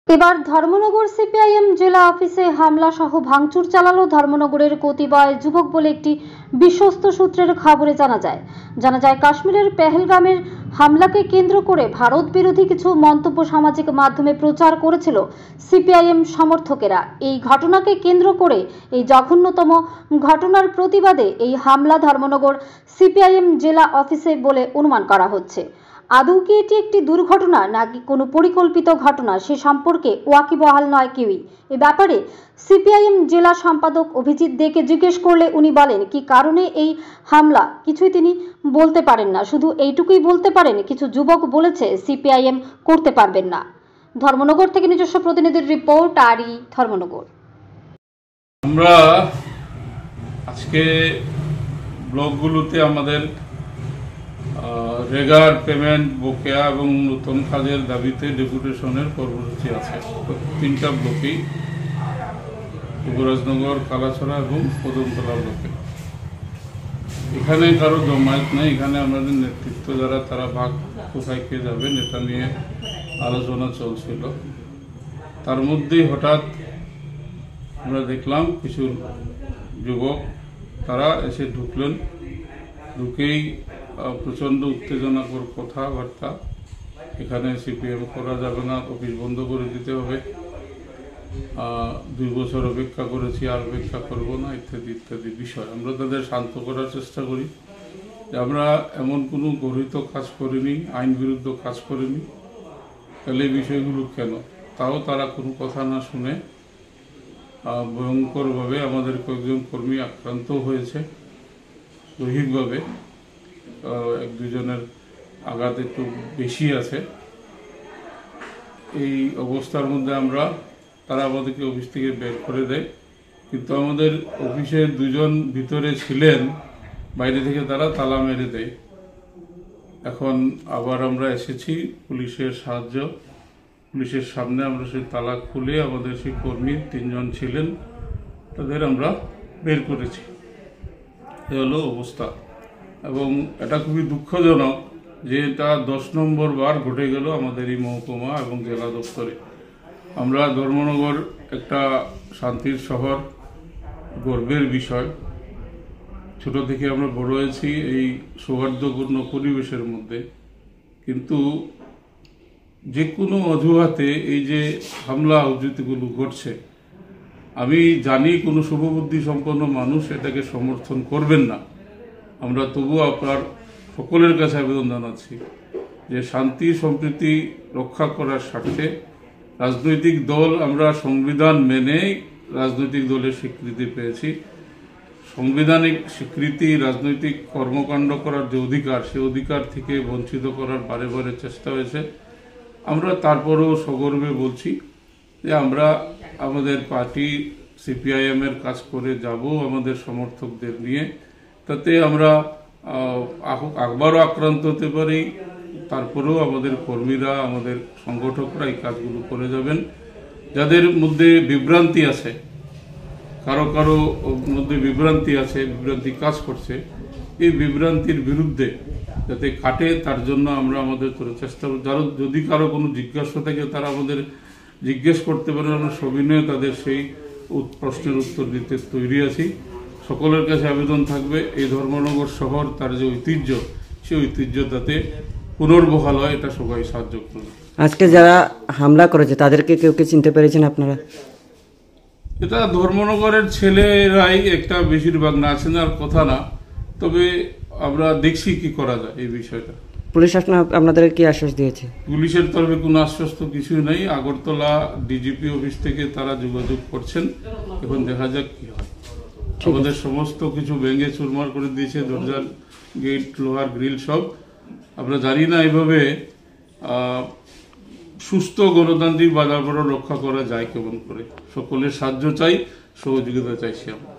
এবার ধর্মনগর সিপিআইএম জেলা অফিসে হামলা সহ ভাঙচুর চালালো ধর্মনগরের কতিপয় যুবক বলে একটি বিশ্বস্ত সূত্রের খবরে জানা যায় কাশ্মীরের পেহেলগামের হামলাকে কেন্দ্র করে ভারত বিরোধী কিছু মন্তব্য সামাজিক মাধ্যমে প্রচার করেছিল সিপিআইএম সমর্থকেরা। এই ঘটনাকে কেন্দ্র করে এই জঘন্যতম ঘটনার প্রতিবাদে এই হামলা ধর্মনগর সিপিআইএম জেলা অফিসে বলে অনুমান করা হচ্ছে। আদৌ কি এটি একটি দুর্ঘটনা নাকি কোনো পরিকল্পিত ঘটনা সে সম্পর্কে ওয়াকিবহাল নয় কেউই। এ ব্যাপারে সিপিআইএম জেলা সম্পাদক অভিজিৎ দেকে জিজ্ঞেস করলে উনি বলেন কি কারণে এই হামলা কিছুই তিনি বলতে পারেন না, শুধু এইটুকুই বলতে পারেন কিছু যুবক বলেছে সিপিআইএম করতে পারবেন না। ধর্মনগর থেকে নিজস্ব প্রতিনিধির রিপোর্ট, আরই ধর্মনগর। আমরা আজকে ব্লকগুলোতে আমাদের রেগার পেমেন্ট বকেয়া এবং নতুন কাজের দাবিতে ডেপুটেশনের কর্মসূচি আছে। তিনটা ব্লকেই যুবরাজনগর, কালাছড়া এবং কদমতলা ব্লকে। এখানে কারো জমায়েত নেই, এখানে আমাদের নেতৃত্ব যারা তারা ভাগ কোথায় কে যাবেন এটা নিয়ে আলোচনা চলছিল। তার মধ্যেই হঠাৎ আমরা দেখলাম কিছু যুবক তারা এসে ঢুকলেন, ঢুকেই প্রচণ্ড উত্তেজনাকর কথাবার্তা, এখানে সিপিএম করা যাবে না, অফিস বন্ধ করে দিতে হবে, 2 বছর অপেক্ষা করেছি আর অপেক্ষা করবো না, ইত্যাদি ইত্যাদি বিষয়। আমরা তাদের শান্ত করার চেষ্টা করি যে আমরা এমন কোনো গর্হিত কাজ করিনি, আইন বিরুদ্ধ কাজ করিনি, তাহলে এই বিষয়গুলো কেন? তাও তারা কোনো কথা না শুনে ভয়ঙ্করভাবে আমাদের কয়েকজন কর্মী আক্রান্ত হয়েছে দৈহিকভাবে। 1-2 জনের আঘাত একটু বেশি আছে। এই অবস্থার মধ্যে তারা আমাদেরকে অফিস থেকে বের করে দেয়, কিন্তু আমাদের অফিসে 2 জন ভিতরে ছিলেন, বাইরে থেকে তারা তালা মেরে দেয়। এখন আবার আমরা এসেছি পুলিশের সাহায্য, পুলিশের সামনে আমরা সেই তালা খুলে আমাদের সেই কর্মী 3 জন ছিলেন তাদের আমরা বের করেছি। এ হলো অবস্থা। এবং এটা খুবই দুঃখজনক যে এটা 10 নম্বর বার ঘটে গেল আমাদের এই মহকুমা এবং জেলা দপ্তরে। আমরা ধর্মনগর একটা শান্তির শহর, গর্বের বিষয়। ছোট থেকে আমরা বড় হয়েছি এই সৌহার্দ্যপূর্ণ পরিবেশের মধ্যে, কিন্তু যে কোনো অজুহাতে এই যে হামলা হুজুতিগুলো ঘটছে, আমি জানি কোনো শুভবুদ্ধি সম্পন্ন মানুষ এটাকে সমর্থন করবেন না। আমরা তবুও আপনার সকলের কাছে আবেদন জানাচ্ছি যে শান্তি সম্প্রীতি রক্ষা করার স্বার্থে রাজনৈতিক দল, আমরা সংবিধান মেনে রাজনৈতিক দলের স্বীকৃতি পেয়েছি। সাংবিধানিক স্বীকৃতি, রাজনৈতিক কর্মকাণ্ড করার যে অধিকার, সে অধিকার থেকে বঞ্চিত করার বারে বারে চেষ্টা হয়েছে। আমরা তারপরেও সগর্বে বলছি যে আমরা আমাদের পার্টি সিপিআইএম এর কাজ করে যাব আমাদের সমর্থকদের নিয়ে, তাতে আমরা আবারও আক্রান্ত হতে পারি, তারপরেও আমাদের কর্মীরা, আমাদের সংগঠকরা এই কাজগুলো করে যাবেন। যাদের মধ্যে বিভ্রান্তি আছে, কারো কারো মধ্যে বিভ্রান্তি আছে, বিভ্রান্তি কাজ করছে, এই বিভ্রান্তির বিরুদ্ধে যাতে কাটে তার জন্য আমরা আমাদের চেষ্টা করব। যদি কারো কোনো জিজ্ঞাসা থাকে তারা আমাদের জিজ্ঞেস করতে পারেন, আমরা সবিনয়ে তাদের সেই প্রশ্নের উত্তর দিতে তৈরি আছি। সকলের কাছে আবেদন থাকবে এই ধর্মনগর শহর, তার যে ঐতিহ্য, সেই ঐতিহ্য যাতে পুনর্বহাল হয়, এটা সবাই সাহায্য করবে। আজকে যারা হামলা করেছে তাদেরকে কেউ চিনতে পেরেছেন আপনারা? এটা ধর্মনগরের ছেলেরাই একটা, বেশিরভাগ না চেনার কথা না, তবে আমরা দেখছি কি করা যায় এই বিষয়টা। পুলিশ আপনাদের কি আশ্বাস দিয়েছে? পুলিশের তরফে কোনো আশ্বাস তো কিছুই নেই। আগরতলা ডিজিপি অফিস থেকে তারা যোগাযোগ করছেন, এখন দেখা যাক কি হয়। আমাদের সমস্ত কিছু ভেঙে চুরমার করে দিয়েছে, দরজার গেট, লোহার গ্রিল সব। আমরা জানি না এভাবে সুস্থ গণতান্ত্রিক বাজার রক্ষা করা যায় কেমন করে। সকলের সাহায্য চাই, সহযোগিতা চাইছি আমরা।